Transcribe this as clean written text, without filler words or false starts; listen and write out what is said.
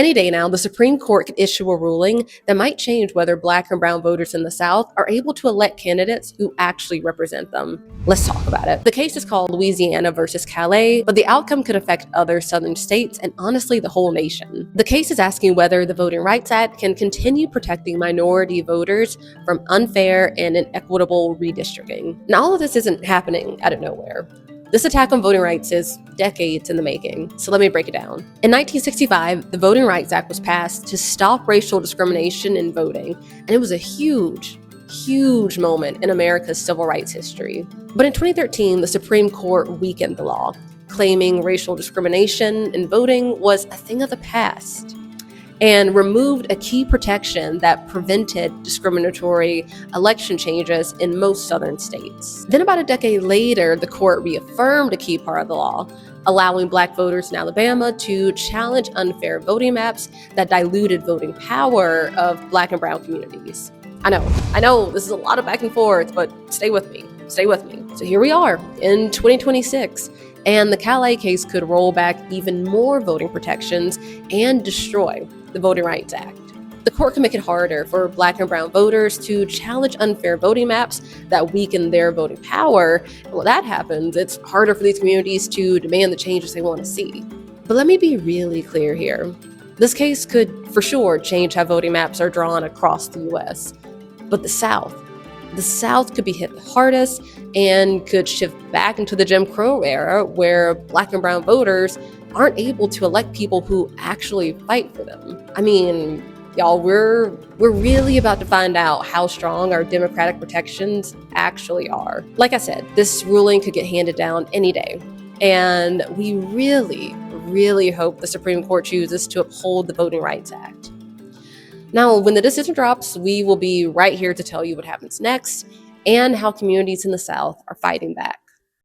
Any day now, the Supreme Court could issue a ruling that might change whether Black and brown voters in the South are able to elect candidates who actually represent them. Let's talk about it. The case is called Louisiana versus Callais, but the outcome could affect other Southern states and honestly the whole nation. The case is asking whether the Voting Rights Act can continue protecting minority voters from unfair and inequitable redistricting. Now, all of this isn't happening out of nowhere. This attack on voting rights is decades in the making, so let me break it down. In 1965, the Voting Rights Act was passed to stop racial discrimination in voting, and it was a huge moment in America's civil rights history. But in 2013, the Supreme Court weakened the law, claiming racial discrimination in voting was a thing of the past, and removed a key protection that prevented discriminatory election changes in most Southern states. Then about a decade later, the court reaffirmed a key part of the law, allowing Black voters in Alabama to challenge unfair voting maps that diluted voting power of Black and brown communities. I know, this is a lot of back and forth, but stay with me. So here we are in 2026. And the Callais case could roll back even more voting protections and destroy the Voting Rights Act. The court can make it harder for Black and brown voters to challenge unfair voting maps that weaken their voting power. And when that happens, it's harder for these communities to demand the changes they want to see. But let me be really clear here. This case could for sure change how voting maps are drawn across the U.S. But the South could be hit the hardest and could shift back into the Jim Crow era where Black and brown voters aren't able to elect people who actually fight for them. I mean, y'all, we're really about to find out how strong our democratic protections actually are. Like I said, this ruling could get handed down any day. And we really hope the Supreme Court chooses to uphold the Voting Rights Act. Now, when the decision drops, we will be right here to tell you what happens next and how communities in the South are fighting back.